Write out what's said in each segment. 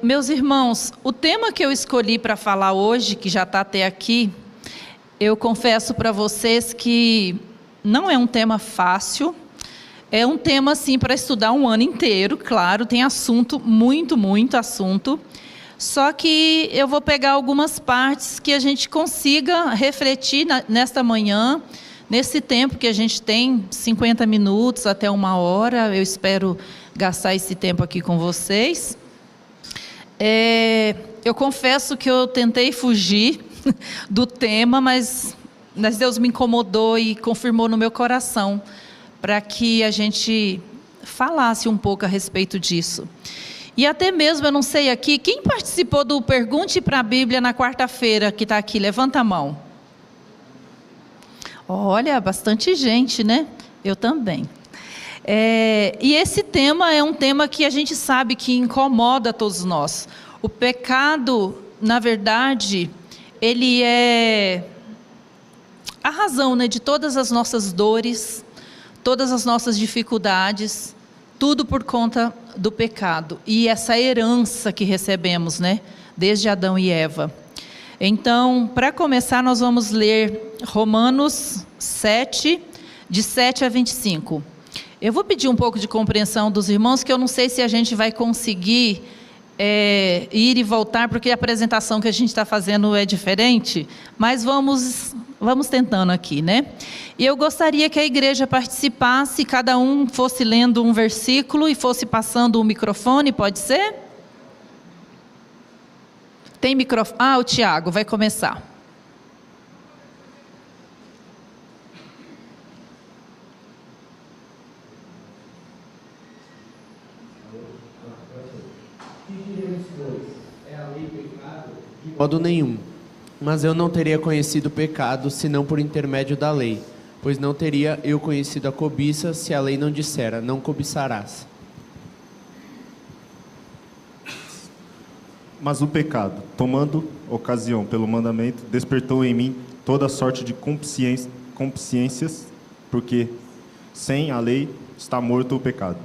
Meus irmãos, o tema que eu escolhi para falar hoje, que já está até aqui, eu confesso para vocês que não é um tema fácil, é um tema assim para estudar um ano inteiro, claro, tem assunto, muito assunto, só que eu vou pegar algumas partes que a gente consiga refletir nesta manhã, nesse tempo que a gente tem, 50 minutos até 1 hora, eu espero gastar esse tempo aqui com vocês. Eu confesso que eu tentei fugir do tema, mas Deus me incomodou e confirmou no meu coração para que a gente falasse um pouco a respeito disso. E até mesmo, eu não sei aqui, quem participou do Pergunte para a Bíblia na quarta-feira, que está aqui, levanta a mão. Olha, bastante gente, né? Eu também. E esse tema é um tema que a gente sabe que incomoda todos nós. O pecado, na verdade, ele é a razão, né, de todas as nossas dores, todas as nossas dificuldades, tudo por conta do pecado. E essa herança que recebemos, né, desde Adão e Eva. Então, para começar, nós vamos ler Romanos 7, de 7 a 25. Eu vou pedir um pouco de compreensão dos irmãos, que eu não sei se a gente vai conseguir ir e voltar, porque a apresentação que a gente está fazendo é diferente, mas vamos tentando aqui, né? E eu gostaria que a igreja participasse, cada um fosse lendo um versículo e fosse passando o microfone, pode ser? Tem microfone? O Tiago vai começar. De modo nenhum. Mas eu não teria conhecido o pecado, senão por intermédio da lei. Pois não teria eu conhecido a cobiça, se a lei não dissera, não cobiçarás. Mas o pecado, tomando ocasião pelo mandamento, despertou em mim toda sorte de consciências, porque sem a lei está morto o pecado.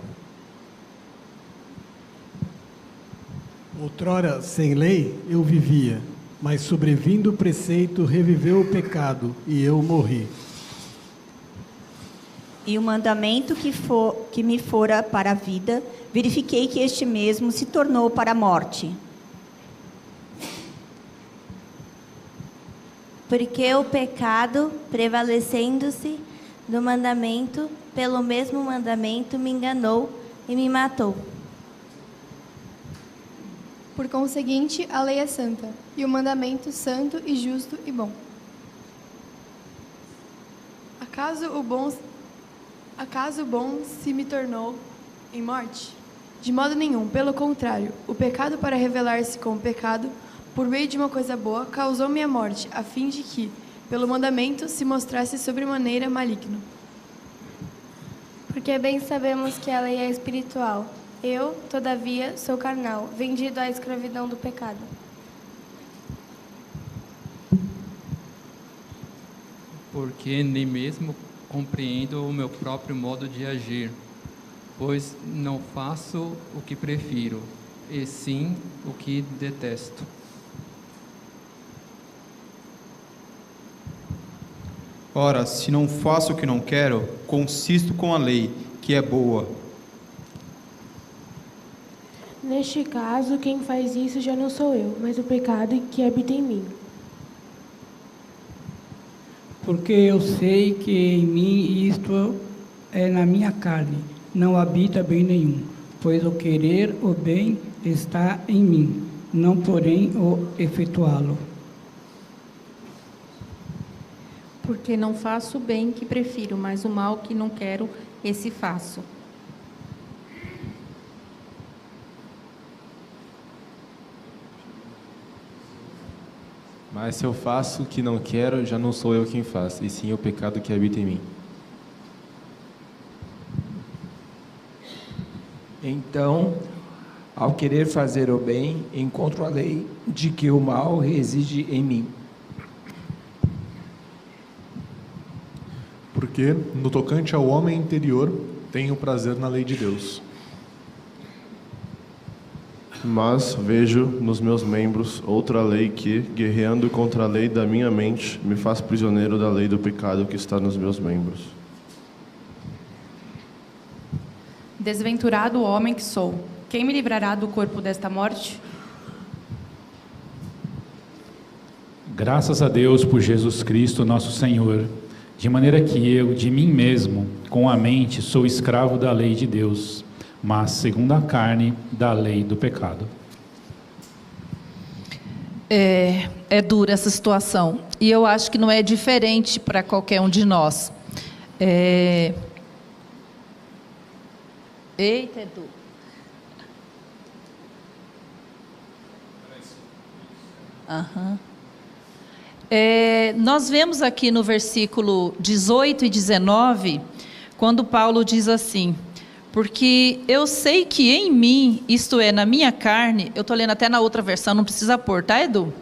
Outrora, sem lei, eu vivia, mas sobrevindo o preceito, reviveu o pecado, e eu morri. E o mandamento que me fora para a vida, verifiquei que este mesmo se tornou para a morte. Porque o pecado, prevalecendo-se do mandamento, pelo mesmo mandamento me enganou e me matou. Por conseguinte, a lei é santa, e o mandamento santo e justo e bom. Acaso o bom se me tornou em morte? De modo nenhum, pelo contrário, o pecado, para revelar-se como pecado, por meio de uma coisa boa, causou-me a morte, a fim de que, pelo mandamento, se mostrasse sobremaneira maligno. Porque bem sabemos que a lei é espiritual. Eu, todavia, sou carnal, vendido à escravidão do pecado. Porque nem mesmo compreendo o meu próprio modo de agir, pois não faço o que prefiro, e sim o que detesto. Ora, se não faço o que não quero, consisto com a lei, que é boa. Neste caso, quem faz isso já não sou eu, mas o pecado que habita em mim. Porque eu sei que em mim isto é na minha carne, não habita bem nenhum, pois o querer o bem está em mim, não porém o efetuá-lo. Porque não faço o bem que prefiro, mas o mal que não quero, esse faço. Mas se eu faço o que não quero, já não sou eu quem faz, e sim o pecado que habita em mim. Então, ao querer fazer o bem, encontro a lei de que o mal reside em mim. Porque, no tocante ao homem interior, tenho prazer na lei de Deus. Mas vejo nos meus membros outra lei que, guerreando contra a lei da minha mente, me faz prisioneiro da lei do pecado que está nos meus membros. Desventurado homem que sou, quem me livrará do corpo desta morte? Graças a Deus por Jesus Cristo, nosso Senhor, de maneira que eu, de mim mesmo, com a mente, sou escravo da lei de Deus, mas segundo a carne, da lei do pecado. É dura essa situação, e eu acho que não é diferente para qualquer um de nós. Eita, Edu. Nós vemos aqui no versículo 18 e 19, quando Paulo diz assim: porque eu sei que em mim, isto é, na minha carne, eu estou lendo até na outra versão, não precisa pôr, tá, Edu?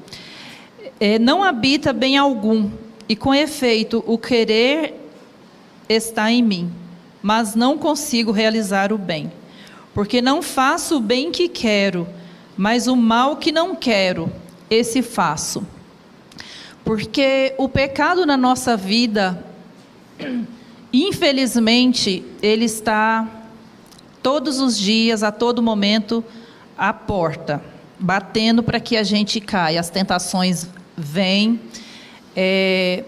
Não habita bem algum, e com efeito o querer está em mim, mas não consigo realizar o bem, porque não faço o bem que quero, mas o mal que não quero, esse faço. Porque o pecado na nossa vida, infelizmente, ele está todos os dias, a todo momento, à porta, batendo para que a gente caia. As tentações vêm,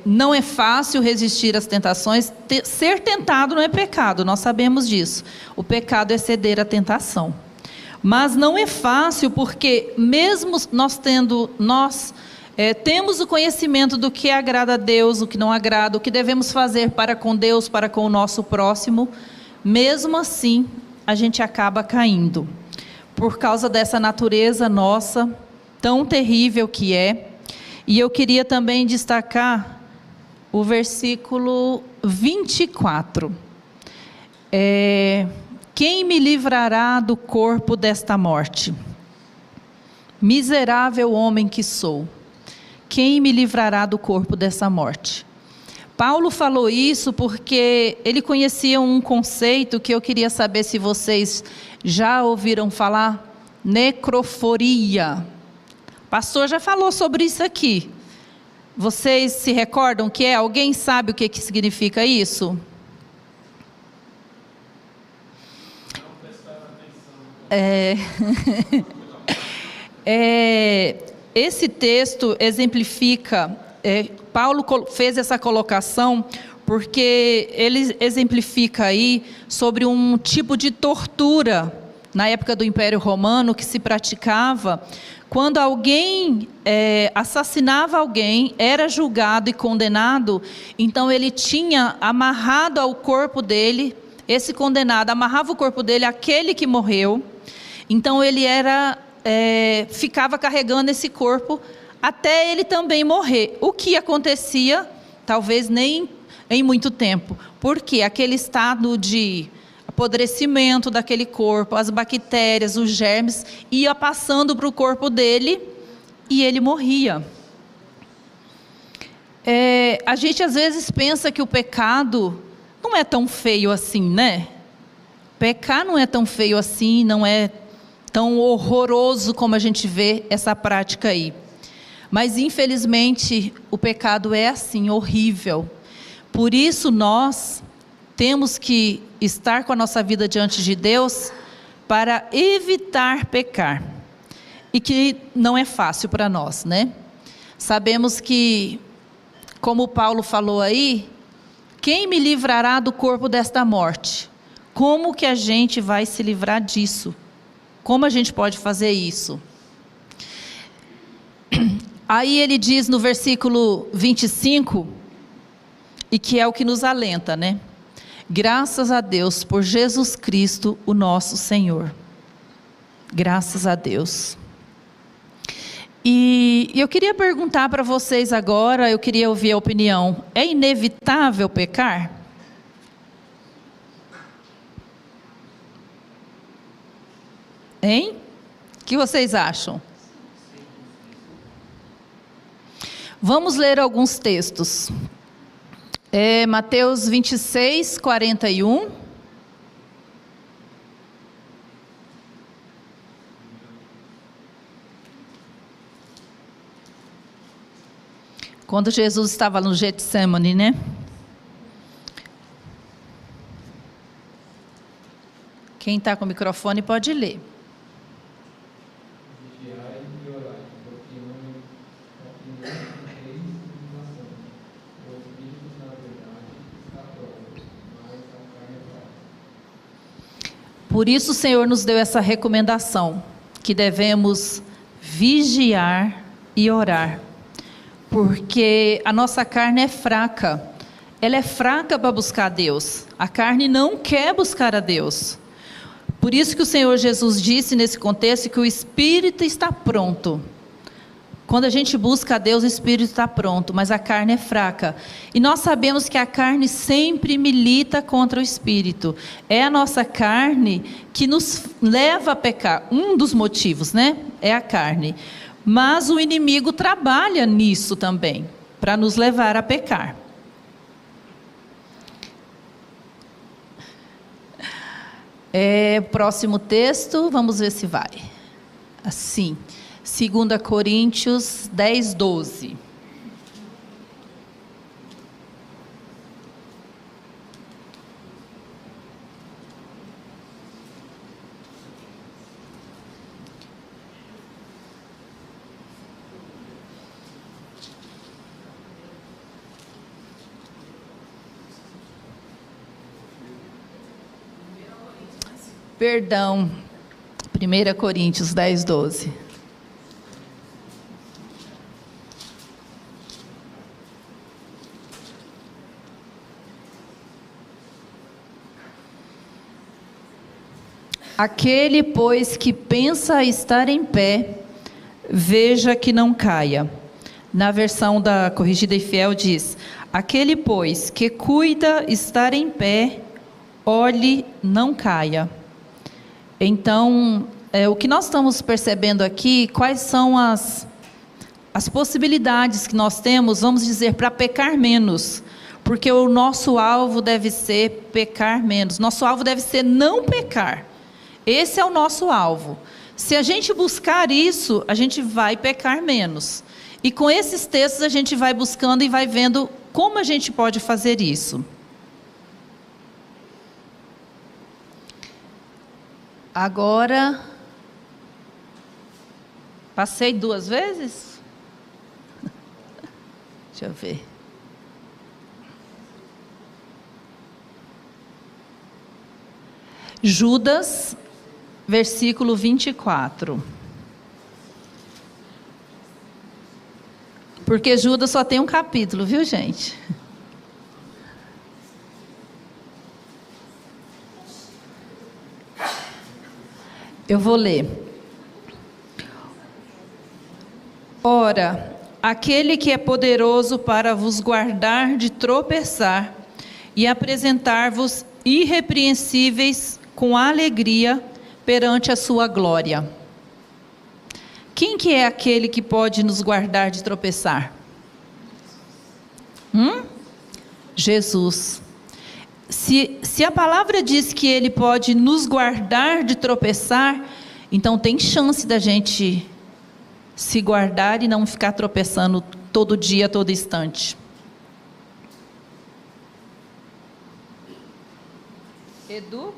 não é fácil resistir às tentações. Ser tentado não é pecado, nós sabemos disso. O pecado é ceder à tentação. Mas não é fácil, porque mesmo nós temos o conhecimento do que agrada a Deus, o que não agrada, o que devemos fazer para com Deus, para com o nosso próximo, mesmo assim a gente acaba caindo, por causa dessa natureza nossa, tão terrível que é. E eu queria também destacar o versículo 24. Quem me livrará do corpo desta morte? Miserável homem que sou, quem me livrará do corpo dessa morte? Paulo falou isso porque ele conhecia um conceito que eu queria saber se vocês já ouviram falar: necroforia. O pastor já falou sobre isso aqui. Vocês se recordam o que é? Alguém sabe o que significa isso? Esse texto exemplifica, Paulo fez essa colocação porque ele exemplifica aí sobre um tipo de tortura na época do Império Romano que se praticava quando alguém assassinava alguém, era julgado e condenado. Então ele tinha amarrado ao corpo dele, esse condenado amarrava o corpo dele àquele que morreu. Então ele ficava carregando esse corpo até ele também morrer. O que acontecia, talvez nem em muito tempo, porque aquele estado de apodrecimento daquele corpo, as bactérias, os germes, ia passando para o corpo dele e ele morria. A gente às vezes pensa que o pecado não é tão feio assim, né? Pecar não é tão feio assim, não é tão horroroso como a gente vê essa prática aí. Mas infelizmente o pecado é assim, horrível. Por isso nós temos que estar com a nossa vida diante de Deus para evitar pecar. E que não é fácil para nós, né? Sabemos que, como Paulo falou aí, quem me livrará do corpo desta morte? Como que a gente vai se livrar disso? Como a gente pode fazer isso? Aí ele diz no versículo 25, e que é o que nos alenta, né? Graças a Deus por Jesus Cristo, o nosso Senhor. Graças a Deus. E eu queria perguntar para vocês agora, eu queria ouvir a opinião. É inevitável pecar? Hein? O que vocês acham? Vamos ler alguns textos. Mateus 26, 41. Quando Jesus estava no Getsemane, né? Quem está com o microfone pode ler. Por isso o Senhor nos deu essa recomendação, que devemos vigiar e orar, porque a nossa carne é fraca, ela é fraca para buscar a Deus, a carne não quer buscar a Deus. Por isso que o Senhor Jesus disse nesse contexto que o Espírito está pronto. Quando a gente busca a Deus, o Espírito está pronto, mas a carne é fraca. E nós sabemos que a carne sempre milita contra o Espírito. É a nossa carne que nos leva a pecar. Um dos motivos, né? É a carne. Mas o inimigo trabalha nisso também, para nos levar a pecar. Próximo texto, vamos ver se vai. Assim, 2 Coríntios 10, 12. Perdão, 1 Coríntios 10, 12. Aquele, pois, que pensa estar em pé, veja que não caia. Na versão da Corrigida e Fiel diz: aquele, pois, que cuida estar em pé, olhe, não caia. Então, o que nós estamos percebendo aqui, quais são as possibilidades que nós temos, vamos dizer, para pecar menos. Porque o nosso alvo deve ser pecar menos. Nosso alvo deve ser não pecar. Esse é o nosso alvo. Se a gente buscar isso, a gente vai pecar menos. E com esses textos a gente vai buscando e vai vendo como a gente pode fazer isso. Agora, passei 2 vezes? Deixa eu ver. Judas, versículo 24. Porque Judas só tem um capítulo, viu, gente? Eu vou ler. Ora, aquele que é poderoso para vos guardar de tropeçar e apresentar-vos irrepreensíveis com alegria perante a sua glória. Quem que é aquele que pode nos guardar de tropeçar? Jesus. Se a palavra diz que Ele pode nos guardar de tropeçar, então tem chance da gente se guardar e não ficar tropeçando todo dia, todo instante. Edu?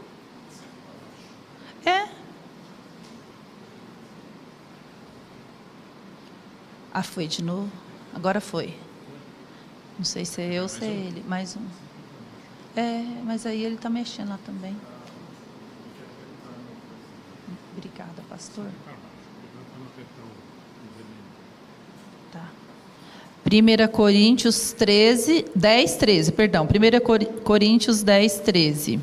Ah, foi de novo? Agora foi. Não sei se é eu ou se é ele. Mais um. Mas aí ele está mexendo lá também. Obrigada, pastor. Tá. 1 Coríntios 10, 13, perdão. 1 Coríntios 10, 13.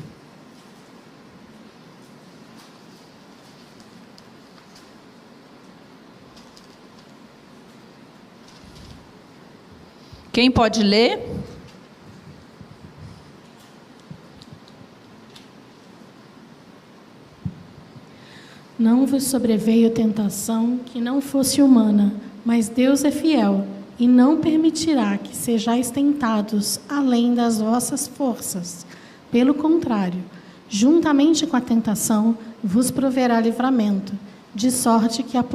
Quem pode ler? Não vos sobreveio tentação que não fosse humana, mas Deus é fiel e não permitirá que sejais tentados além das vossas forças. Pelo contrário, juntamente com a tentação, vos proverá livramento, de sorte que a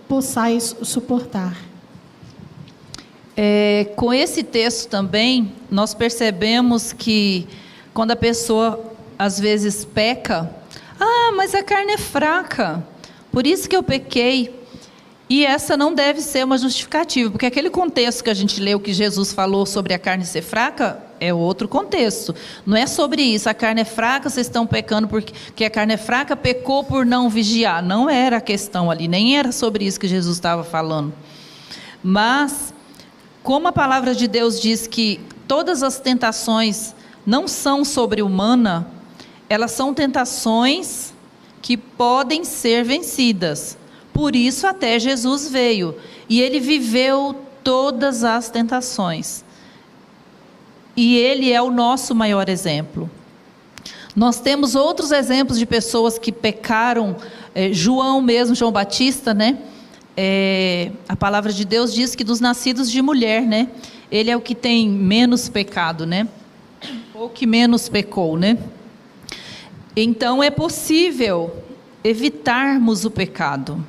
possais suportar. Com esse texto também, nós percebemos que quando a pessoa às vezes peca, mas a carne é fraca, por isso que eu pequei. E essa não deve ser uma justificativa, porque aquele contexto que a gente leu, que Jesus falou sobre a carne ser fraca, é outro contexto. Não é sobre isso, a carne é fraca, vocês estão pecando porque a carne é fraca, pecou por não vigiar. Não era a questão ali, nem era sobre isso que Jesus estava falando. Mas, como a palavra de Deus diz que todas as tentações não são sobre-humana, elas são tentações que podem ser vencidas. Por isso até Jesus veio, e ele viveu todas as tentações. E ele é o nosso maior exemplo. Nós temos outros exemplos de pessoas que pecaram, João Batista, né? A palavra de Deus diz que dos nascidos de mulher, né? Ele é o que tem menos pecado, né? Ou que menos pecou, né? Então é possível evitarmos o pecado.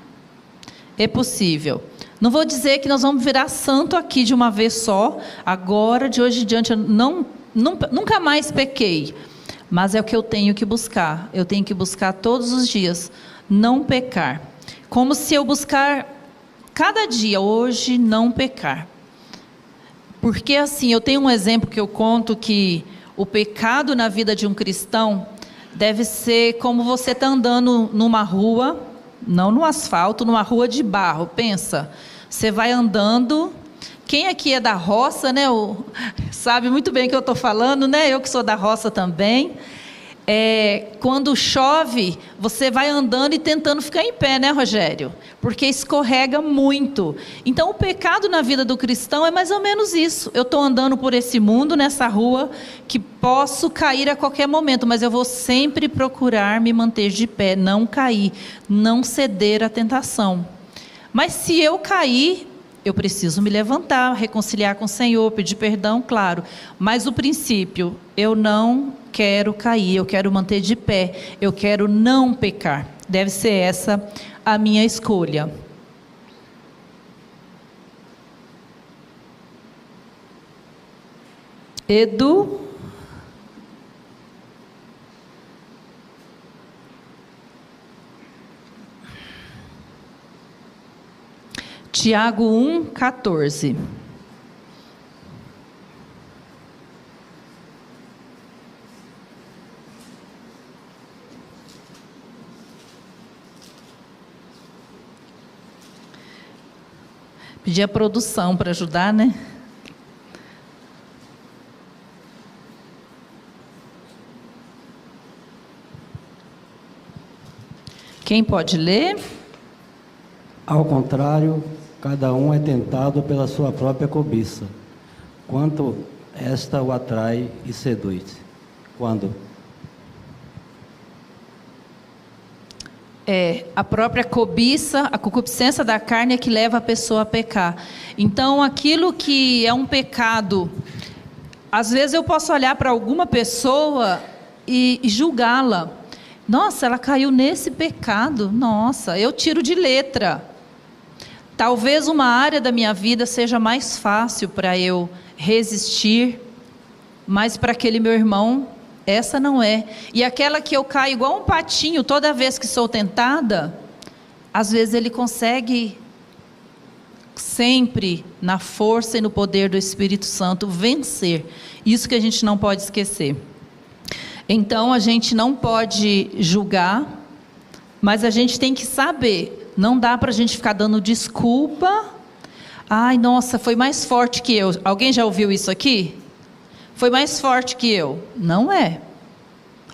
É possível. Não vou dizer que nós vamos virar santo aqui de uma vez só. Agora, de hoje em diante, eu nunca mais pequei. Mas é o que eu tenho que buscar. Eu tenho que buscar todos os dias não pecar. Como se eu buscar cada dia, hoje, não pecar. Porque assim, eu tenho um exemplo que eu conto que o pecado na vida de um cristão deve ser como você está andando numa rua, não no asfalto, numa rua de barro. Pensa, você vai andando, quem aqui é da roça, né, sabe muito bem o que eu estou falando, né? Eu que sou da roça também. Quando chove, você vai andando e tentando ficar em pé, né, Rogério? Porque escorrega muito. Então, o pecado na vida do cristão é mais ou menos isso. Eu estou andando por esse mundo, nessa rua, que posso cair a qualquer momento, mas eu vou sempre procurar me manter de pé, não cair, não ceder à tentação. Mas se eu cair, eu preciso me levantar, reconciliar com o Senhor, pedir perdão, claro. Mas o princípio, eu não quero cair, eu quero manter de pé, eu quero não pecar. Deve ser essa a minha escolha. Edu. Tiago 1:14. Pedir a produção para ajudar, né? Quem pode ler? Ao contrário, cada um é tentado pela sua própria cobiça, quanto esta o atrai e seduz. Quando? A própria cobiça, a concupiscência da carne é que leva a pessoa a pecar. Então, aquilo que é um pecado, às vezes eu posso olhar para alguma pessoa e julgá-la. Nossa, ela caiu nesse pecado. Nossa, eu tiro de letra. Talvez uma área da minha vida seja mais fácil para eu resistir, mas para aquele meu irmão, essa não é. E aquela que eu caio igual um patinho toda vez que sou tentada, às vezes ele consegue, sempre na força e no poder do Espírito Santo, vencer. Isso que a gente não pode esquecer. Então a gente não pode julgar, mas a gente tem que saber. Não dá para a gente ficar dando desculpa. Ai, nossa, foi mais forte que eu. Alguém já ouviu isso aqui? Foi mais forte que eu. Não é.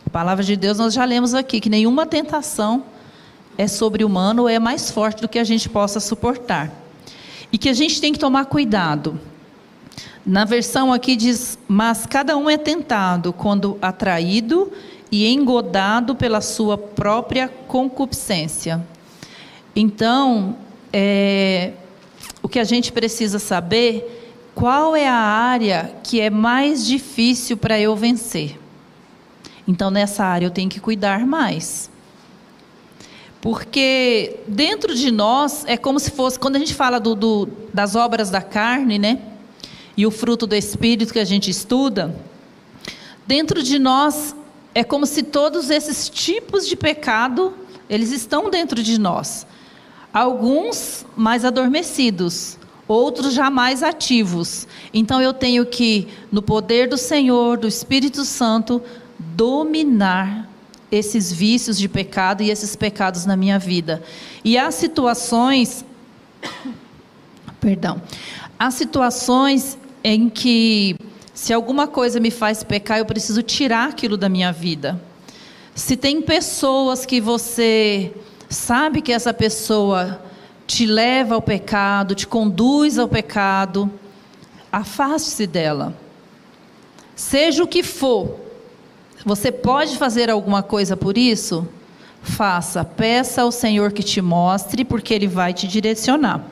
A palavra de Deus nós já lemos aqui, que nenhuma tentação é sobre-humana ou é mais forte do que a gente possa suportar. E que a gente tem que tomar cuidado. Na versão aqui diz, mas cada um é tentado quando atraído e engodado pela sua própria concupiscência. Então, o que a gente precisa saber, qual é a área que é mais difícil para eu vencer? Então, nessa área eu tenho que cuidar mais. Porque dentro de nós, é como se fosse, quando a gente fala das obras da carne, né? e o fruto do Espírito que a gente estuda, dentro de nós é como se todos esses tipos de pecado, eles estão dentro de nós. Alguns mais adormecidos, outros já mais ativos. Então eu tenho que, no poder do Senhor, do Espírito Santo, dominar esses vícios de pecado e esses pecados na minha vida. E há situações, há situações em que, se alguma coisa me faz pecar, eu preciso tirar aquilo da minha vida. Se tem pessoas que você sabe que essa pessoa te leva ao pecado, te conduz ao pecado, afaste-se dela. Seja o que for, você pode fazer alguma coisa por isso? Faça, peça ao Senhor que te mostre, porque Ele vai te direcionar.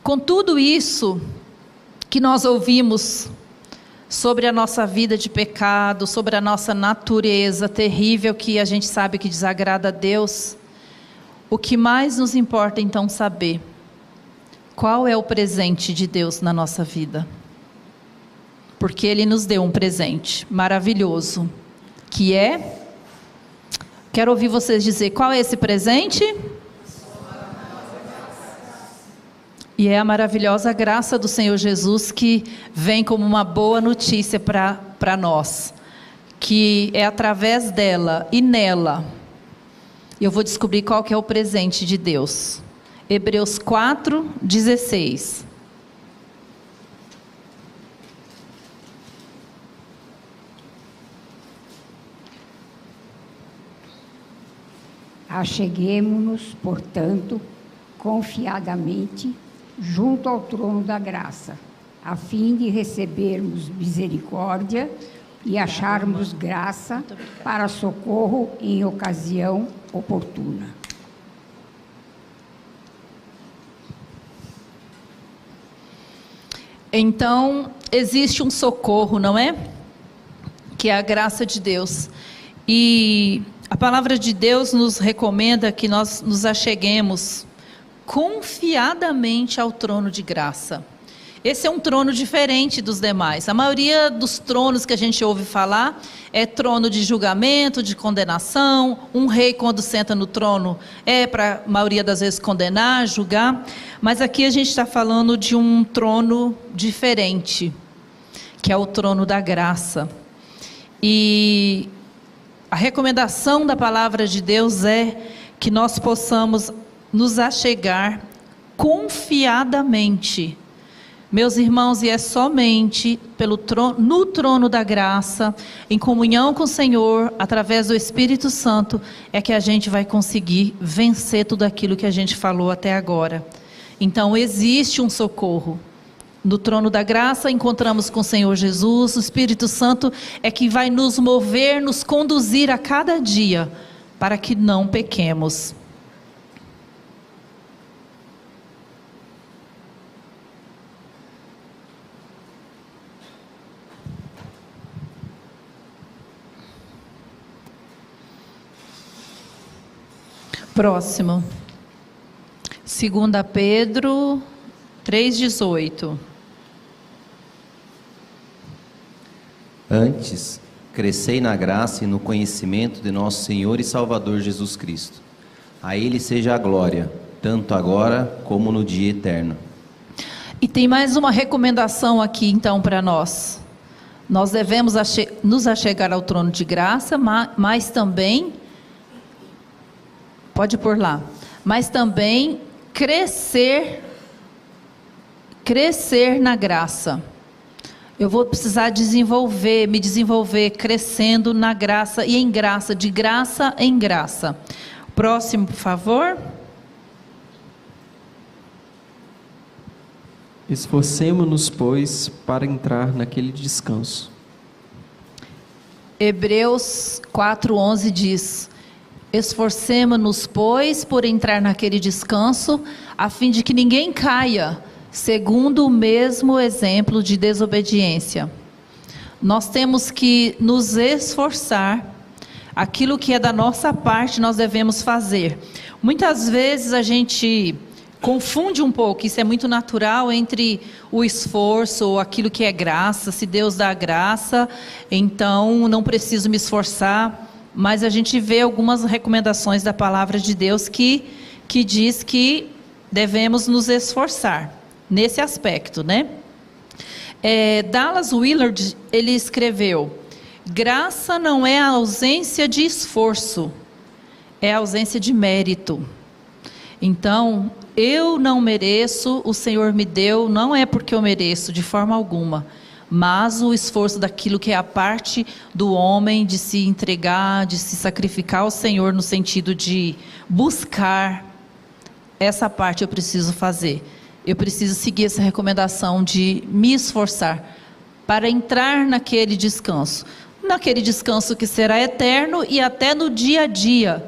Com tudo isso que nós ouvimos sobre a nossa vida de pecado, sobre a nossa natureza terrível que a gente sabe que desagrada a Deus, o que mais nos importa então saber? Qual é o presente de Deus na nossa vida? Porque Ele nos deu um presente maravilhoso, que é... Quero ouvir vocês dizer, qual é esse presente? E é a maravilhosa graça do Senhor Jesus que vem como uma boa notícia para nós. Que é através dela e nela, eu vou descobrir qual que é o presente de Deus. Hebreus 4:16. Acheguemo-nos, portanto, confiadamente junto ao trono da graça, a fim de recebermos misericórdia e acharmos graça para socorro em ocasião oportuna. Então, existe um socorro, não é? Que é a graça de Deus. E a palavra de Deus nos recomenda que nós nos acheguemos confiadamente ao trono de graça. Esse é um trono diferente dos demais. A maioria dos tronos que a gente ouve falar é trono de julgamento, de condenação. Um rei, quando senta no trono, é para a maioria das vezes condenar, julgar. Mas aqui a gente está falando de um trono diferente, que é o trono da graça. E a recomendação da palavra de Deus é que nós possamos nos achegar confiadamente. Meus irmãos, e é somente no trono da graça, em comunhão com o Senhor, através do Espírito Santo, é que a gente vai conseguir vencer tudo aquilo que a gente falou até agora. Então, existe um socorro. No trono da graça, encontramos com o Senhor Jesus. O Espírito Santo é que vai nos mover, nos conduzir a cada dia, para que não pequemos. Próximo. 2 Pedro 3,18. Antes, crescei na graça e no conhecimento de nosso Senhor e Salvador Jesus Cristo. A Ele seja a glória, tanto agora como no dia eterno. E tem mais uma recomendação aqui então para nós. Nós devemos nos achegar ao trono de graça, mas também... Pode pôr lá. Mas também crescer na graça. Eu vou precisar me desenvolver crescendo na graça e em graça, de graça em graça. Próximo, por favor. Esforcemo-nos, pois, para entrar naquele descanso. Hebreus 4:11 diz: esforcemo-nos, pois, por entrar naquele descanso, a fim de que ninguém caia, segundo o mesmo exemplo de desobediência. Nós temos que nos esforçar, aquilo que é da nossa parte nós devemos fazer. Muitas vezes a gente confunde um pouco, isso é muito natural, entre o esforço ou aquilo que é graça. Se Deus dá graça, então não preciso me esforçar. Mas a gente vê algumas recomendações da palavra de Deus que diz que devemos nos esforçar nesse aspecto, né? Dallas Willard, ele escreveu: graça não é a ausência de esforço, é a ausência de mérito. Então, eu não mereço, o Senhor me deu, não é porque eu mereço, de forma alguma, mas o esforço daquilo que é a parte do homem, de se entregar, de se sacrificar ao Senhor, no sentido de buscar, essa parte eu preciso fazer. Eu preciso seguir essa recomendação de me esforçar para entrar naquele descanso que será eterno e até no dia a dia.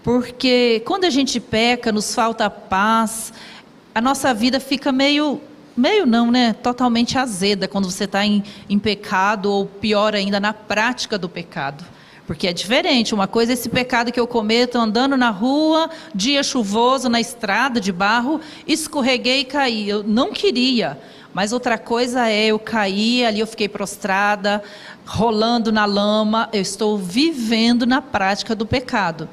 Porque quando a gente peca, nos falta paz, a nossa vida fica meio não, né? Totalmente azeda quando você está em pecado, ou pior ainda, na prática do pecado. Porque é diferente, uma coisa é esse pecado que eu cometo andando na rua, dia chuvoso, na estrada de barro, escorreguei e caí. Eu não queria, mas outra coisa é eu caí, ali eu fiquei prostrada, rolando na lama, eu estou vivendo na prática do pecado.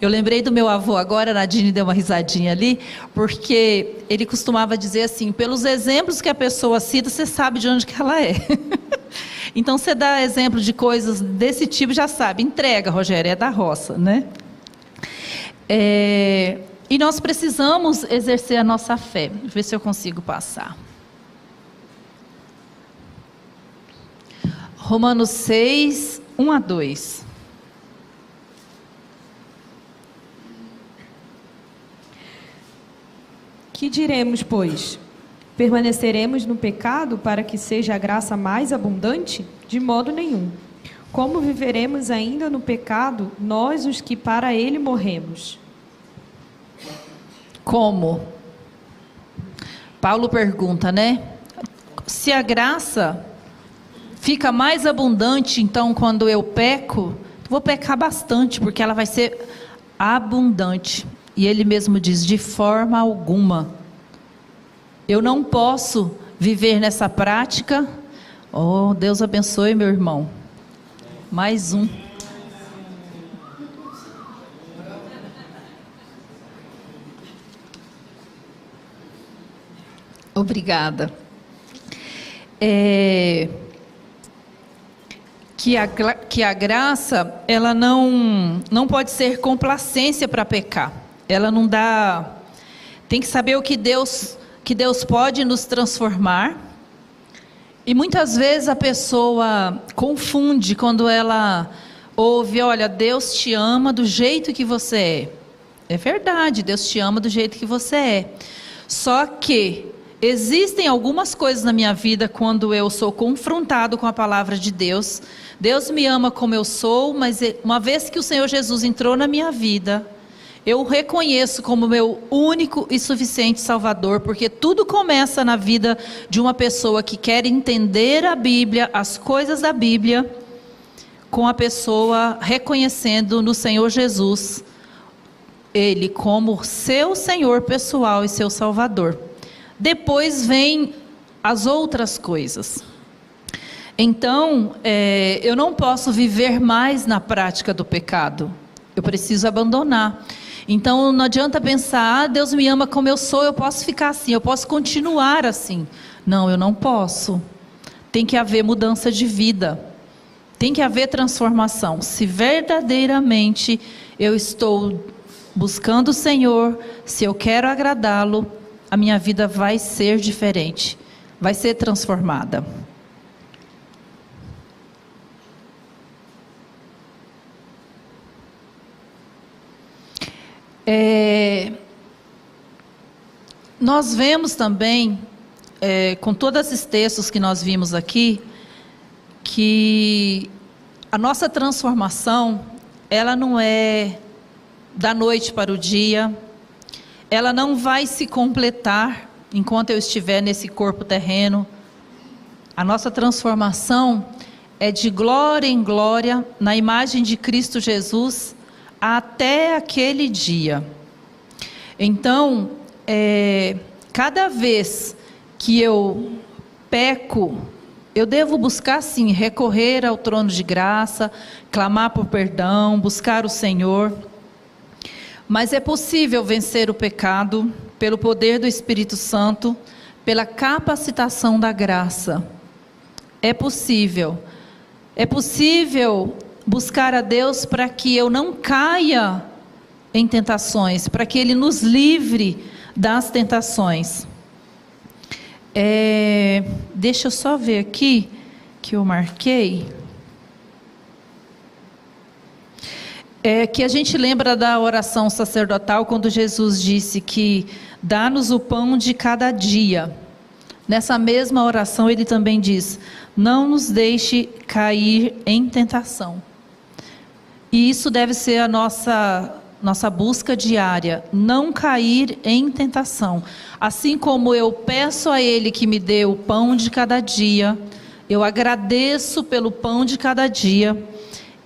Eu lembrei do meu avô agora, a Nadine deu uma risadinha ali, porque ele costumava dizer assim: pelos exemplos que a pessoa cita, você sabe de onde que ela é. Então, você dá exemplo de coisas desse tipo, já sabe. Entrega, Rogério, é da roça, né? E nós precisamos exercer a nossa fé. Deixa eu ver se eu consigo passar. Romanos 6, 1 a 2. Que diremos, pois? Permaneceremos no pecado para que seja a graça mais abundante? De modo nenhum. Como viveremos ainda no pecado, nós os que para ele morremos? Como? Paulo pergunta, né? Se a graça fica mais abundante, então quando eu peco, vou pecar bastante, porque ela vai ser abundante. E ele mesmo diz: de forma alguma. Eu não posso viver nessa prática. Oh, Deus abençoe, meu irmão. Mais um. Obrigada. Que a graça, ela não pode ser complacência para pecar. Ela não dá... Tem que saber o que Deus pode nos transformar. E muitas vezes a pessoa confunde quando ela ouve: olha, Deus te ama do jeito que você é. É verdade, Deus te ama do jeito que você é. Só que existem algumas coisas na minha vida, quando eu sou confrontado com a palavra de Deus. Deus me ama como eu sou, mas uma vez que o Senhor Jesus entrou na minha vida, eu o reconheço como meu único e suficiente Salvador, porque tudo começa na vida de uma pessoa que quer entender a Bíblia, as coisas da Bíblia, com a pessoa reconhecendo no Senhor Jesus, Ele como seu Senhor pessoal e seu Salvador. Depois vem as outras coisas. Então, eu não posso viver mais na prática do pecado. Eu preciso abandonar. Então, não adianta pensar: Deus me ama como eu sou, eu posso ficar assim, eu posso continuar assim. Não, eu não posso. Tem que haver mudança de vida. Tem que haver transformação. Se verdadeiramente eu estou buscando o Senhor, se eu quero agradá-lo, a minha vida vai ser diferente. Vai ser transformada. Nós vemos também, com todos esses textos que nós vimos aqui, que a nossa transformação, ela não é da noite para o dia, ela não vai se completar enquanto eu estiver nesse corpo terreno. A nossa transformação é de glória em glória, na imagem de Cristo Jesus, até aquele dia. Então, cada vez que eu peco, eu devo buscar sim, recorrer ao trono de graça, clamar por perdão, buscar o Senhor. Mas é possível vencer o pecado pelo poder do Espírito Santo, pela capacitação da graça. É possível. É possível buscar a Deus para que eu não caia em tentações, para que Ele nos livre das tentações. Deixa eu só ver aqui, que eu marquei. Que a gente lembra da oração sacerdotal, quando Jesus disse que dá-nos o pão de cada dia. Nessa mesma oração ele também diz, não nos deixe cair em tentação. E isso deve ser a nossa busca diária, não cair em tentação. Assim como eu peço a Ele que me dê o pão de cada dia, eu agradeço pelo pão de cada dia,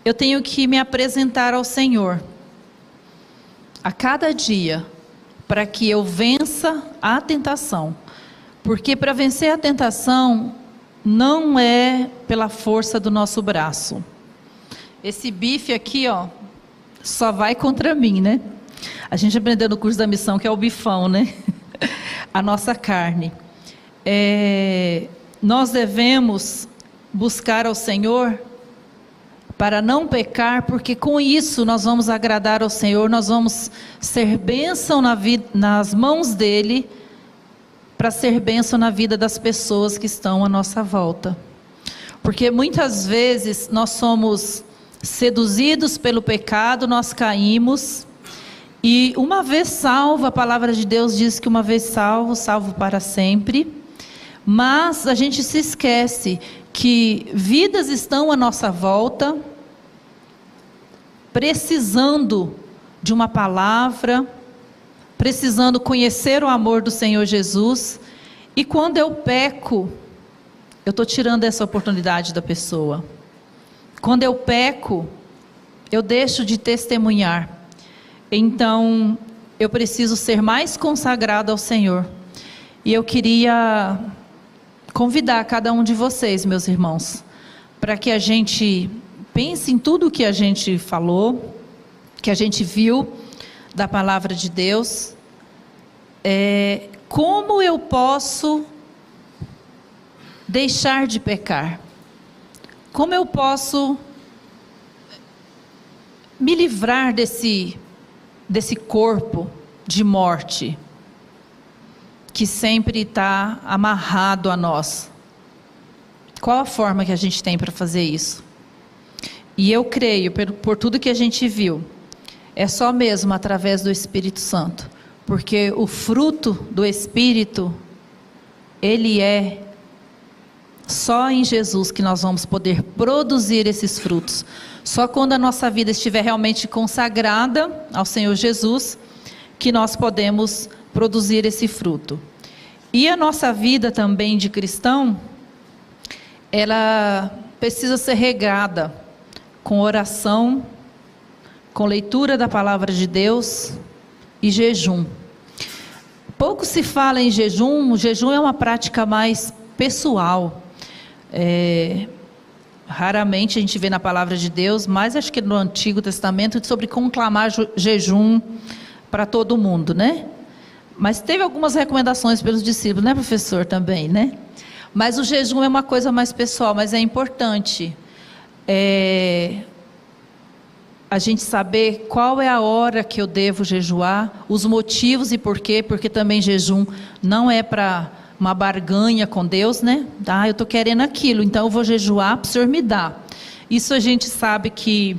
eu tenho que me apresentar ao Senhor a cada dia, para que eu vença a tentação. Porque para vencer a tentação, não é pela força do nosso braço. Esse bife aqui, ó, só vai contra mim, né? A gente aprendeu no curso da missão que é o bifão, né? A nossa carne. Nós devemos buscar ao Senhor para não pecar, porque com isso nós vamos agradar ao Senhor, nós vamos ser bênção nas mãos dEle, para ser bênção na vida das pessoas que estão à nossa volta. Porque muitas vezes nós somos seduzidos pelo pecado, nós caímos, e uma vez salvo, a palavra de Deus diz que uma vez salvo, salvo para sempre, mas a gente se esquece que vidas estão à nossa volta, precisando de uma palavra, precisando conhecer o amor do Senhor Jesus, e quando eu peco, eu estou tirando essa oportunidade da pessoa. Quando eu peco, eu deixo de testemunhar. Então, eu preciso ser mais consagrado ao Senhor. E eu queria convidar cada um de vocês, meus irmãos, para que a gente pense em tudo o que a gente falou, que a gente viu da palavra de Deus. Como eu posso deixar de pecar? Como eu posso me livrar desse corpo de morte que sempre está amarrado a nós? Qual a forma que a gente tem para fazer isso? E eu creio, por tudo que a gente viu, é só mesmo através do Espírito Santo, porque o fruto do Espírito, ele é só em Jesus que nós vamos poder produzir esses frutos. Só quando a nossa vida estiver realmente consagrada ao Senhor Jesus, que nós podemos produzir esse fruto. E a nossa vida também de cristão, ela precisa ser regada com oração, com leitura da palavra de Deus e jejum. Pouco se fala em jejum, o jejum é uma prática mais pessoal. Raramente a gente vê na palavra de Deus, mas acho que no Antigo Testamento, sobre conclamar jejum para todo mundo, né? Mas teve algumas recomendações pelos discípulos, né, professor, também, né? Mas o jejum é uma coisa mais pessoal, mas é importante a gente saber qual é a hora que eu devo jejuar, os motivos e por quê, porque também jejum não é para uma barganha com Deus, né? Eu estou querendo aquilo, então eu vou jejuar para o Senhor me dar. Isso a gente sabe que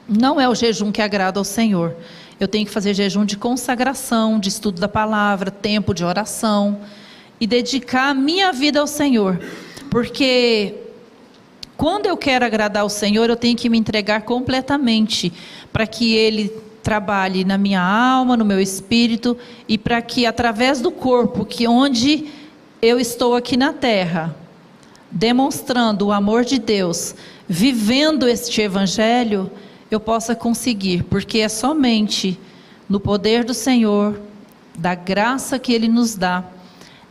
não é o jejum que agrada ao Senhor. Eu tenho que fazer jejum de consagração, de estudo da palavra, tempo de oração, e dedicar a minha vida ao Senhor. Porque quando eu quero agradar ao Senhor, eu tenho que me entregar completamente, para que Ele trabalhe na minha alma, no meu espírito, e para que através do corpo, que onde eu estou aqui na terra, demonstrando o amor de Deus, vivendo este evangelho, eu possa conseguir, porque é somente no poder do Senhor, da graça que Ele nos dá,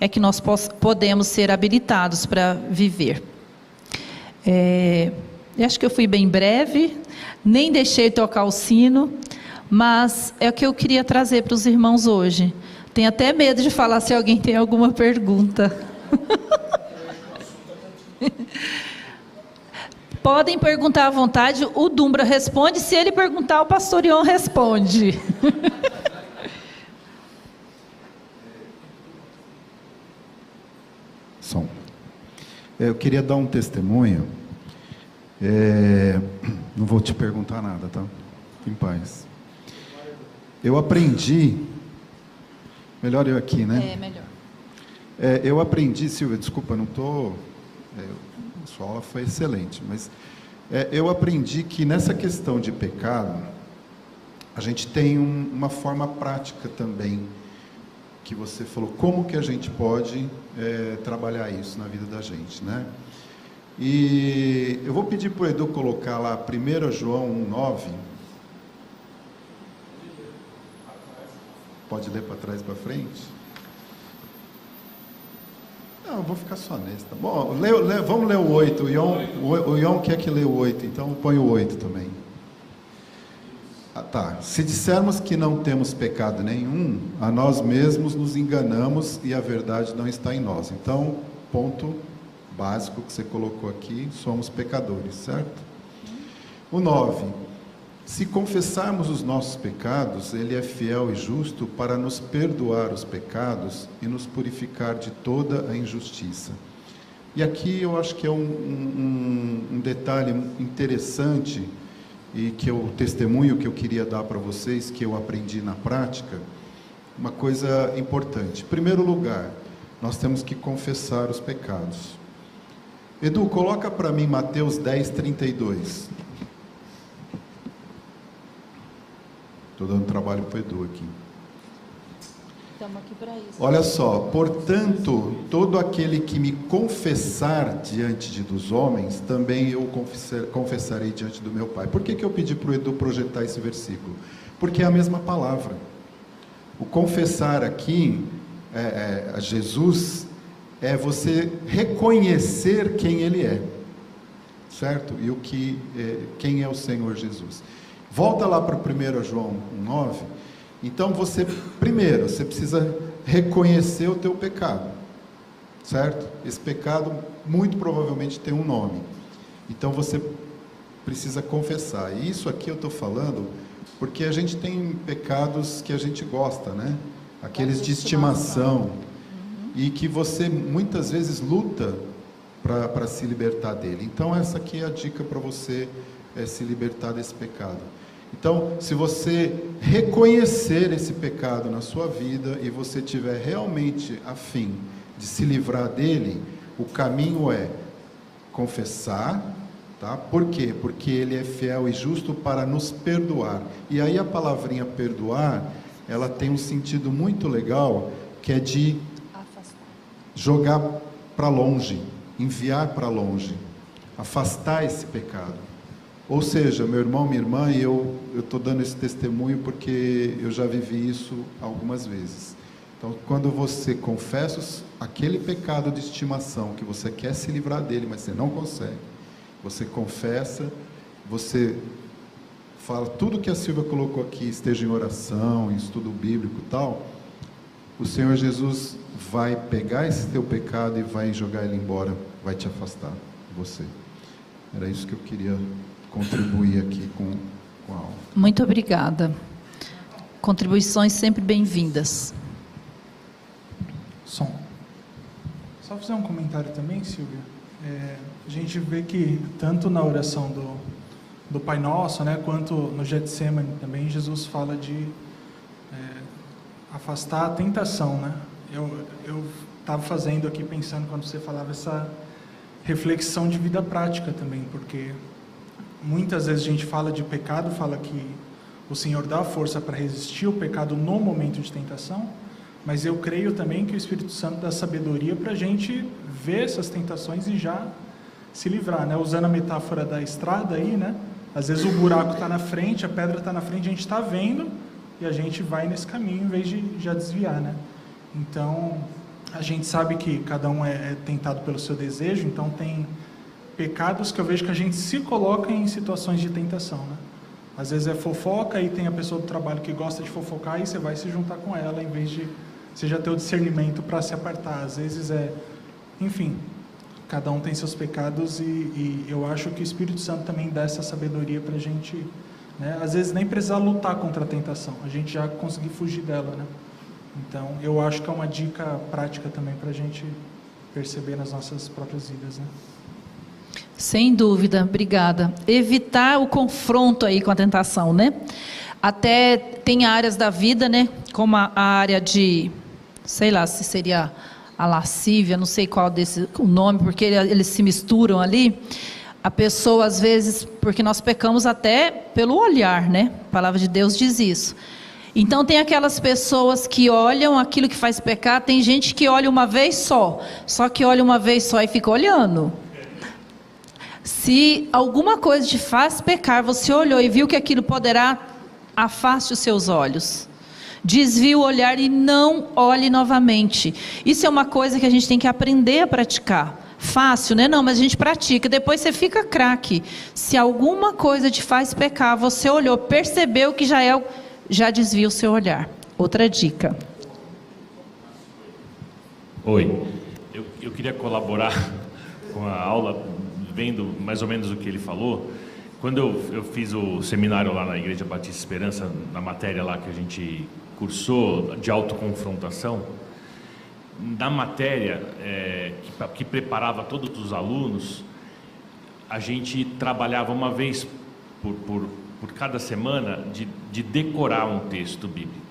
é que nós podemos ser habilitados para viver. Acho que eu fui bem breve, nem deixei tocar o sino, mas é o que eu queria trazer para os irmãos hoje. Tenho até medo de falar se alguém tem alguma pergunta. Podem perguntar à vontade, o Dumbra responde, se ele perguntar, o pastor Ion responde. Eu queria dar um testemunho. Não vou te perguntar nada, tá? Fique em paz. Eu aprendi... Melhor eu aqui, né? Melhor. Eu aprendi, Silvia, desculpa, não estou... sua aula foi excelente, mas eu aprendi que nessa questão de pecado, a gente tem uma forma prática também, que você falou, como que a gente pode trabalhar isso na vida da gente, né? E eu vou pedir para o Edu colocar lá 1 João 1,9. Pode ler para trás e para frente? Não, eu vou ficar só nesse, tá bom? Vamos ler o 8. O Ion quer que lê o 8, então põe o 8 também. Tá. Se dissermos que não temos pecado nenhum, a nós mesmos nos enganamos e a verdade não está em nós. Então, ponto básico que você colocou aqui, somos pecadores, certo? O 9. Se confessarmos os nossos pecados, Ele é fiel e justo para nos perdoar os pecados e nos purificar de toda a injustiça. E aqui eu acho que é um detalhe interessante e que o testemunho que eu queria dar para vocês, que eu aprendi na prática, uma coisa importante. Em primeiro lugar, nós temos que confessar os pecados. Edu, coloca para mim Mateus 10, 32. Estou dando trabalho para o Edu aqui. Estamos aqui para isso. Olha só, portanto, todo aquele que me confessar diante dos homens, também eu confessarei diante do meu Pai. Por que eu pedi para o Edu projetar esse versículo? Porque é a mesma palavra. O confessar aqui, a Jesus, é você reconhecer quem Ele é, certo? E quem é o Senhor Jesus. Volta lá para 1 João 1,9. Então primeiro, você precisa reconhecer o teu pecado, certo? Esse pecado muito provavelmente tem um nome. Então você precisa confessar. E isso aqui eu estou falando porque a gente tem pecados que a gente gosta, né? Aqueles de estimação. E que você muitas vezes luta para se libertar dele. Então essa aqui é a dica para você se libertar desse pecado. Então, se você reconhecer esse pecado na sua vida e você tiver realmente a fim de se livrar dele, o caminho é confessar, tá? Por quê? Porque Ele é fiel e justo para nos perdoar. E aí a palavrinha perdoar, ela tem um sentido muito legal, que é de jogar para longe, enviar para longe, afastar esse pecado. Ou seja, meu irmão, minha irmã, e eu estou dando esse testemunho porque eu já vivi isso algumas vezes. Então, quando você confessa aquele pecado de estimação, que você quer se livrar dele, mas você não consegue, você confessa, você fala, tudo que a Silvia colocou aqui, esteja em oração, em estudo bíblico e tal, o Senhor Jesus vai pegar esse teu pecado e vai jogar ele embora, vai te afastar de você. Era isso que eu queria contribuir aqui com a aula. Muito obrigada. Contribuições sempre bem-vindas. Só fazer um comentário também, Silvia. A gente vê que tanto na oração do Pai Nosso, né, quanto no Getsemane também, Jesus fala de afastar a tentação, né? Eu estava fazendo aqui, pensando, quando você falava, essa reflexão de vida prática também, porque muitas vezes a gente fala de pecado, fala que o Senhor dá força para resistir o pecado no momento de tentação, mas eu creio também que o Espírito Santo dá sabedoria para a gente ver essas tentações e já se livrar, né? Usando a metáfora da estrada aí, né? Às vezes o buraco está na frente, a pedra está na frente, a gente está vendo e a gente vai nesse caminho em vez de já desviar, né? Então, a gente sabe que cada um é tentado pelo seu desejo, então tem pecados que eu vejo que a gente se coloca em situações de tentação, né? Às vezes é fofoca e tem a pessoa do trabalho que gosta de fofocar e você vai se juntar com ela em vez de você já ter o discernimento para se apartar. Às vezes enfim, cada um tem seus pecados e eu acho que o Espírito Santo também dá essa sabedoria para a gente, né? Às vezes nem precisar lutar contra a tentação, a gente já conseguir fugir dela, né? Então, eu acho que é uma dica prática também para a gente perceber nas nossas próprias vidas, né? Sem dúvida, obrigada. Evitar o confronto aí com a tentação, né? Até tem áreas da vida, né? Como a área de, sei lá, se seria a lascívia, não sei qual o nome, porque eles se misturam ali. A pessoa, às vezes, porque nós pecamos até pelo olhar, né? A palavra de Deus diz isso. Então, tem aquelas pessoas que olham aquilo que faz pecar, tem gente que olha uma vez só que olha uma vez só e fica olhando. Se alguma coisa te faz pecar, você olhou e viu que aquilo poderá, afaste os seus olhos. Desvie o olhar e não olhe novamente. Isso é uma coisa que a gente tem que aprender a praticar. Fácil, né? Não, mas a gente pratica. Depois você fica craque. Se alguma coisa te faz pecar, você olhou, percebeu que já desvia o seu olhar. Outra dica. Oi, eu queria colaborar com a aula, vendo mais ou menos o que ele falou. Quando eu fiz o seminário lá na Igreja Batista Esperança, na matéria lá que a gente cursou de autoconfrontação, na matéria que preparava todos os alunos, a gente trabalhava uma vez por cada semana de decorar um texto bíblico.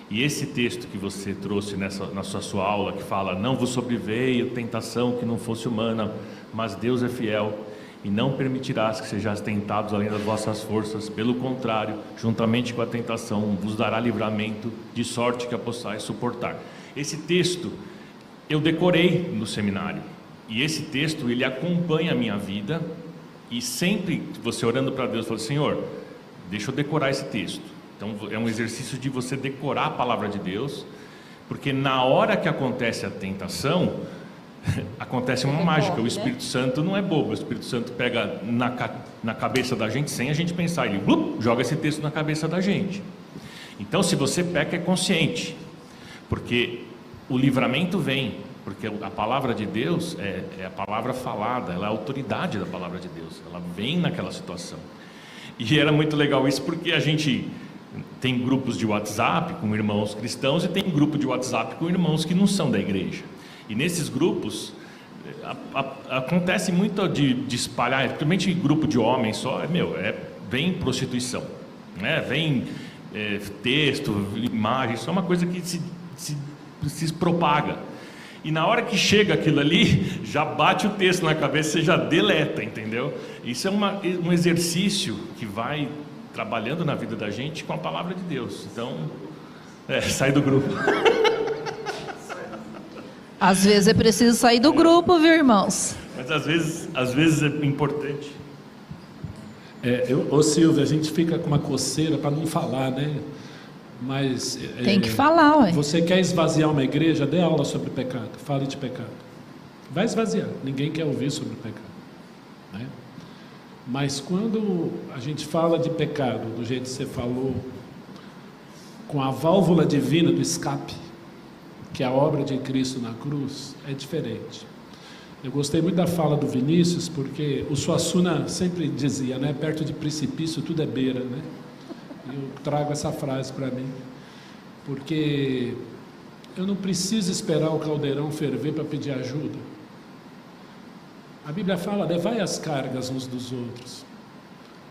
E esse texto que você trouxe na sua aula, que fala: não vos sobreveio tentação que não fosse humana, mas Deus é fiel e não permitirás que sejais tentados além das vossas forças, pelo contrário, juntamente com a tentação vos dará livramento, de sorte que a possais suportar. Esse texto eu decorei no seminário, e esse texto ele acompanha a minha vida, e sempre você orando para Deus, fala: Senhor, deixa eu decorar esse texto. Então é um exercício de você decorar a palavra de Deus, porque na hora que acontece a tentação, acontece uma mágica. O Espírito Santo não é bobo. O Espírito Santo pega na cabeça da gente, sem a gente pensar, ele joga esse texto na cabeça da gente. Então, se você peca, é consciente, porque o livramento vem, porque a palavra de Deus é a palavra falada, ela é a autoridade da palavra de Deus, ela vem naquela situação. E era muito legal isso, porque a gente tem grupos de WhatsApp com irmãos cristãos e tem grupo de WhatsApp com irmãos que não são da igreja. E nesses grupos acontece muito de espalhar, principalmente grupo de homens só, vem prostituição, né? Vem texto, imagem, isso é uma coisa que se propaga. E na hora que chega aquilo ali, já bate o texto na cabeça, você já deleta, entendeu? Isso é um exercício que vai trabalhando na vida da gente com a palavra de Deus. Então, sai do grupo. Às vezes é preciso sair do grupo, viu, irmãos? Mas às vezes é importante. Ô Silvia, a gente fica com uma coceira para não falar, né? Mas tem que falar, ué. Você quer esvaziar uma igreja? Dê aula sobre pecado, fale de pecado. Vai esvaziar, ninguém quer ouvir sobre pecado, né? Mas quando a gente fala de pecado, do jeito que você falou, com a válvula divina do escape, que é a obra de Cristo na cruz, é diferente. Eu gostei muito da fala do Vinícius, porque o Suassuna sempre dizia, né, perto de precipício tudo é beira, né? Eu trago essa frase para mim, porque eu não preciso esperar o caldeirão ferver para pedir ajuda. A Bíblia fala: levai as cargas uns dos outros.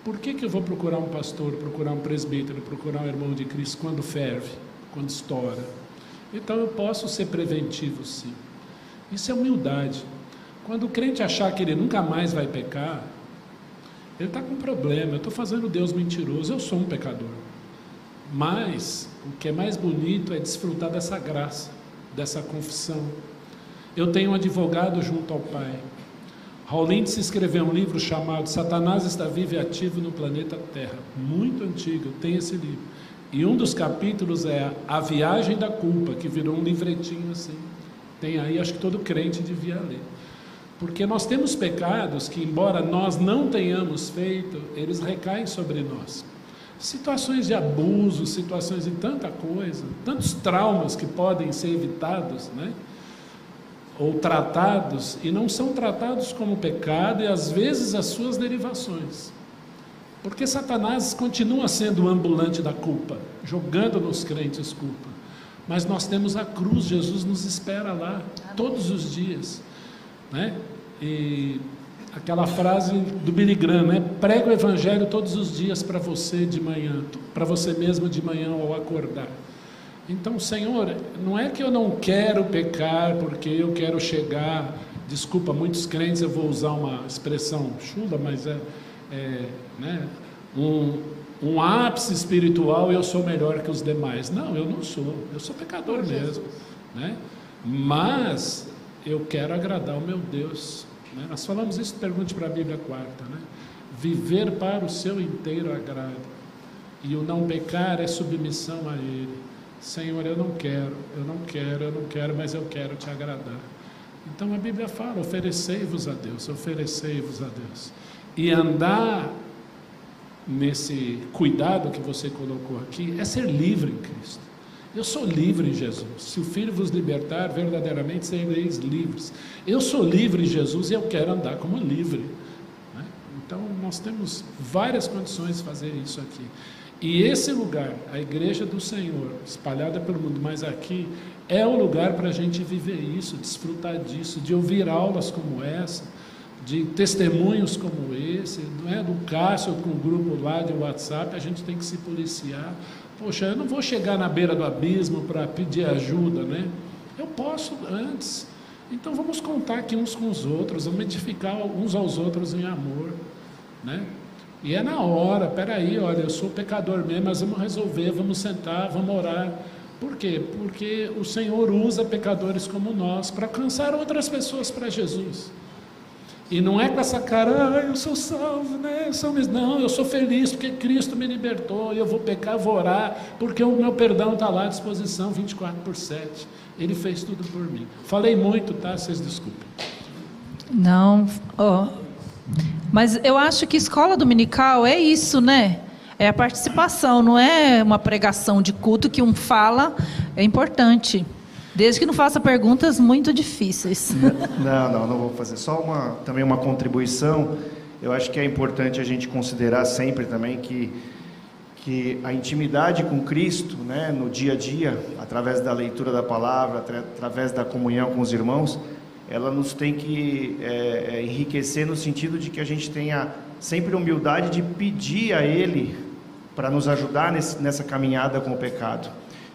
Por que eu vou procurar um pastor, procurar um presbítero, procurar um irmão de Cristo quando ferve, quando estoura? Então eu posso ser preventivo, sim. Isso é humildade. Quando o crente achar que ele nunca mais vai pecar, Ele está com problema, eu estou fazendo Deus mentiroso, eu sou um pecador. Mas o que é mais bonito é desfrutar dessa graça, dessa confissão. Eu tenho um advogado junto ao Pai. Raulinde se escreveu um livro chamado Satanás está vivo e ativo no planeta Terra. Muito antigo, eu tenho esse livro. E um dos capítulos é A Viagem da Culpa, que virou um livretinho assim. Tem aí, acho que todo crente devia ler. Porque nós temos pecados que, embora nós não tenhamos feito, eles recaem sobre nós. Situações de abuso, situações de tanta coisa, tantos traumas que podem ser evitados, né? Ou tratados, e não são tratados como pecado, e às vezes as suas derivações. Porque Satanás continua sendo o ambulante da culpa, jogando nos crentes culpa. Mas nós temos a cruz, Jesus nos espera lá, todos os dias, né? E aquela frase do Billy Graham, né? Prega o evangelho todos os dias para você de manhã, para você mesmo de manhã ao acordar. Então, Senhor, não é que eu não quero pecar porque eu quero chegar, desculpa, muitos crentes, eu vou usar uma expressão chula, mas né, um ápice espiritual e eu sou melhor que os demais. Não, eu não sou, eu sou pecador mesmo, né? Mas eu quero agradar o meu Deus, né? Nós falamos isso, pergunte para a Bíblia quarta, né? Viver para o seu inteiro agrado, e o não pecar é submissão a Ele. Senhor, eu não quero, mas eu quero te agradar. Então a Bíblia fala, oferecei-vos a Deus, e andar nesse cuidado que você colocou aqui, é ser livre em Cristo. Eu sou livre em Jesus, se o Filho vos libertar, verdadeiramente sereis livres. Eu sou livre em Jesus e eu quero andar como livre, né? Então nós temos várias condições de fazer isso aqui. E esse lugar, a igreja do Senhor, espalhada pelo mundo, mas aqui, é o lugar para a gente viver isso, desfrutar disso, de ouvir aulas como essa, de testemunhos como esse, não é? Do Cássio com o grupo lá de WhatsApp, a gente tem que se policiar. Poxa, eu não vou chegar na beira do abismo para pedir ajuda, né? Eu posso antes. Então vamos contar aqui uns com os outros, vamos edificar uns aos outros em amor, né? E é na hora, peraí, olha, eu sou pecador mesmo, mas vamos resolver, vamos sentar, vamos orar. Por quê? Porque o Senhor usa pecadores como nós para alcançar outras pessoas para Jesus. E não é com essa cara, eu sou salvo, né? Não, eu sou feliz porque Cristo me libertou, eu vou pecar, vou orar, porque o meu perdão está lá à disposição 24/7. Ele fez tudo por mim. Falei muito, tá? Vocês desculpem. Não, mas eu acho que escola dominical é isso, né? É a participação, não é uma pregação de culto que um fala, é importante. Desde que não faça perguntas muito difíceis. Não vou fazer. Só também uma contribuição. Eu acho que é importante a gente considerar sempre também que a intimidade com Cristo, né, no dia a dia, através da leitura da palavra, através da comunhão com os irmãos, ela nos tem que enriquecer no sentido de que a gente tenha sempre humildade de pedir a Ele para nos ajudar nessa caminhada com o pecado.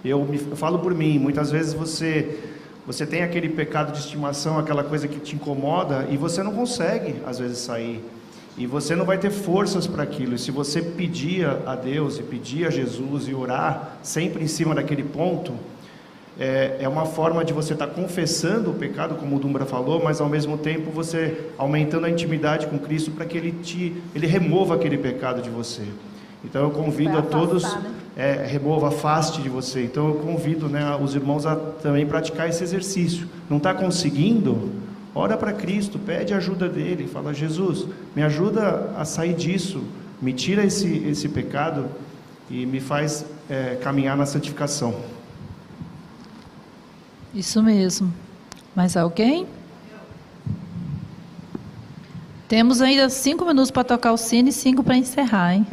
Eu falo por mim, muitas vezes você tem aquele pecado de estimação, aquela coisa que te incomoda e você não consegue, às vezes, sair. E você não vai ter forças para aquilo. E se você pedir a Deus e pedir a Jesus e orar sempre em cima daquele ponto, é uma forma de você estar confessando o pecado, como o Dumbra falou, mas ao mesmo tempo você aumentando a intimidade com Cristo para que Ele remova aquele pecado de você. Então eu convido a todos, remova, afaste de você. Então eu convido, né, os irmãos a também praticar esse exercício. Não está conseguindo? Ora para Cristo, pede a ajuda dele, fala: Jesus, me ajuda a sair disso, me tira esse pecado e me faz caminhar na santificação. Isso mesmo. Mais alguém? Temos ainda 5 minutos para tocar o sino e 5 para encerrar, hein?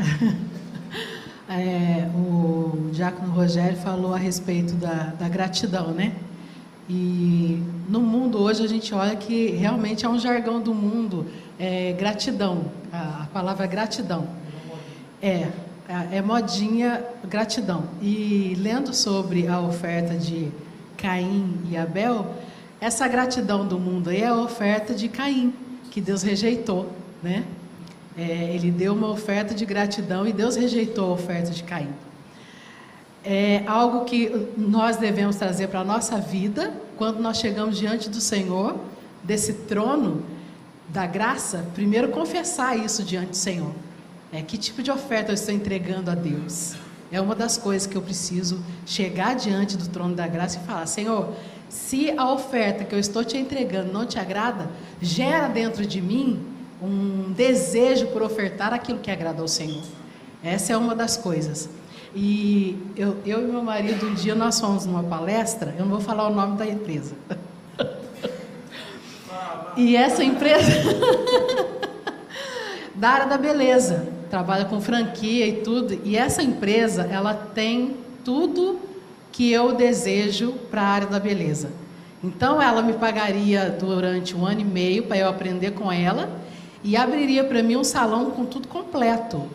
O diácono Rogério falou a respeito da gratidão, né? E no mundo hoje a gente olha que realmente é um jargão do mundo, gratidão, a palavra gratidão. É modinha, gratidão. E lendo sobre a oferta de Caim e Abel, essa gratidão do mundo aí é a oferta de Caim, que Deus rejeitou, né? Ele deu uma oferta de gratidão e Deus rejeitou a oferta de Caim. É algo que nós devemos trazer para a nossa vida, quando nós chegamos diante do Senhor, desse trono da graça, primeiro confessar isso diante do Senhor. Que tipo de oferta eu estou entregando a Deus? É uma das coisas que eu preciso chegar diante do trono da graça e falar: Senhor, se a oferta que eu estou te entregando não te agrada, gera dentro de mim um desejo por ofertar aquilo que agrada ao Senhor. Essa é uma das coisas. E eu e meu marido, um dia nós fomos numa palestra, eu não vou falar o nome da empresa. E essa empresa, da área da beleza, trabalha com franquia e tudo, e essa empresa, ela tem tudo que eu desejo para a área da beleza. Então, ela me pagaria durante 1 ano e meio para eu aprender com ela, e abriria para mim um salão com tudo completo.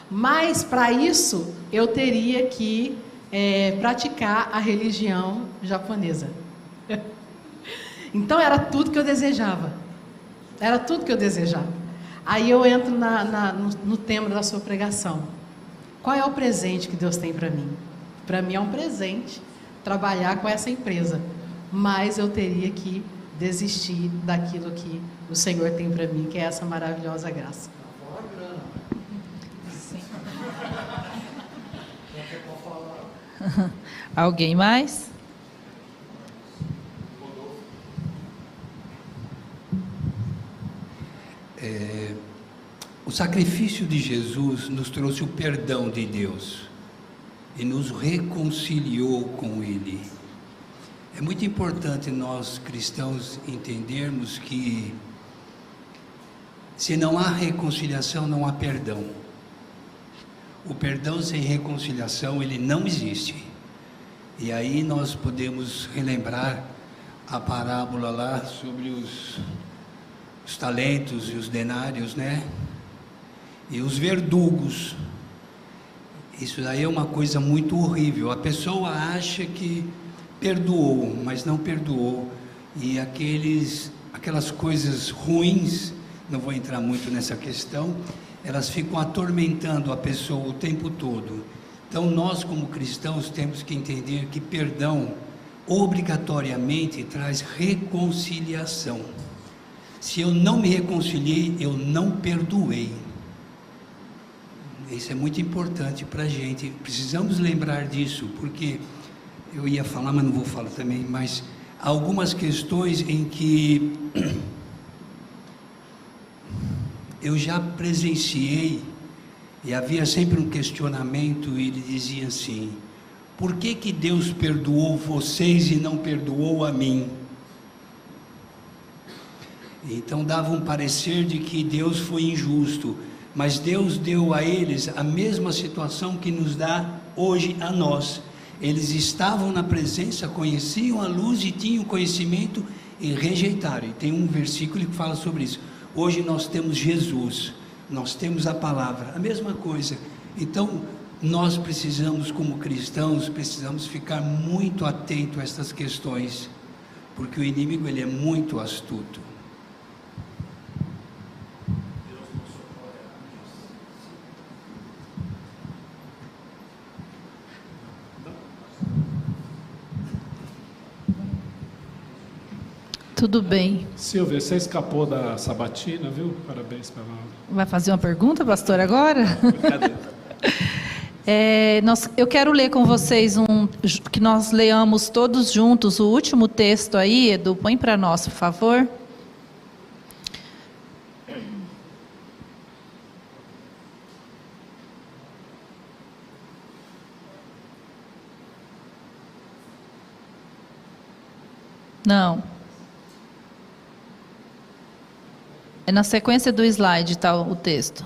Mas, para isso, eu teria que praticar a religião japonesa. Então, era tudo que eu desejava. Era tudo que eu desejava. Aí eu entro no tema da sua pregação. Qual é o presente que Deus tem para mim? Para mim é um presente trabalhar com essa empresa. Mas eu teria que desistir daquilo que o Senhor tem para mim, que é essa maravilhosa graça. Alguém mais? O sacrifício de Jesus nos trouxe o perdão de Deus e nos reconciliou com Ele. É muito importante nós cristãos entendermos que se não há reconciliação, não há perdão. O perdão sem reconciliação, ele não existe. E aí nós podemos relembrar a parábola lá sobre os talentos e os denários, né? E os verdugos. Isso daí é uma coisa muito horrível. A pessoa acha que perdoou, mas não perdoou. E aquelas coisas ruins, não vou entrar muito nessa questão, elas ficam atormentando a pessoa o tempo todo. Então nós, como cristãos, temos que entender que perdão obrigatoriamente traz reconciliação. Se eu não me reconciliei, eu não perdoei. Isso é muito importante para a gente. Precisamos lembrar disso, porque eu ia falar, mas não vou falar também, mas há algumas questões em que eu já presenciei e havia sempre um questionamento, e ele dizia assim: por que que Deus perdoou vocês e não perdoou a mim? Então dava um parecer de que Deus foi injusto, mas Deus deu a eles a mesma situação que nos dá hoje a nós. Eles estavam na presença, conheciam a luz e tinham conhecimento e rejeitaram. E tem um versículo que fala sobre isso. Hoje nós temos Jesus, nós temos a palavra, a mesma coisa. Então nós precisamos, como cristãos, precisamos ficar muito atentos a essas questões, porque o inimigo ele é muito astuto. Tudo bem. Silvia, você escapou da sabatina, viu? Parabéns pela aula. Vai fazer uma pergunta, pastor, agora? Cadê? Eu quero ler com vocês que nós leamos todos juntos o último texto aí. Edu, põe para nós, por favor. Não. É na sequência do slide, está o texto.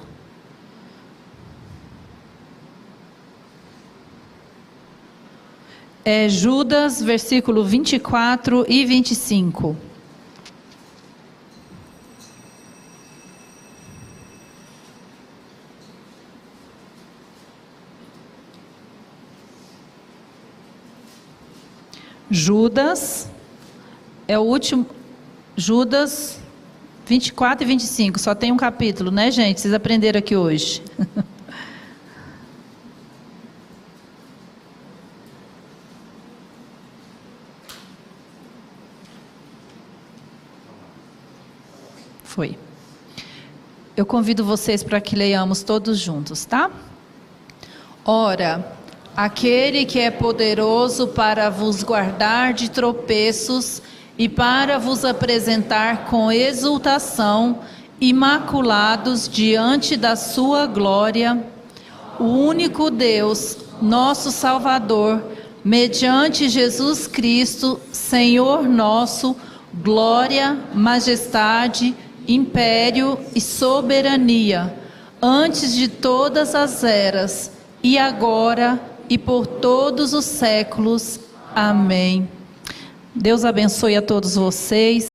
É Judas, versículo 24 e 25. Judas é o último. Judas 24 e 25, só tem um capítulo, né, gente? Vocês aprenderam aqui hoje. Foi. Eu convido vocês para que leiamos todos juntos, tá? Ora, aquele que é poderoso para vos guardar de tropeços e para vos apresentar com exultação, imaculados diante da sua glória, o único Deus, nosso Salvador, mediante Jesus Cristo, Senhor nosso, glória, majestade, império e soberania, antes de todas as eras, e agora e por todos os séculos. Amém. Deus abençoe a todos vocês.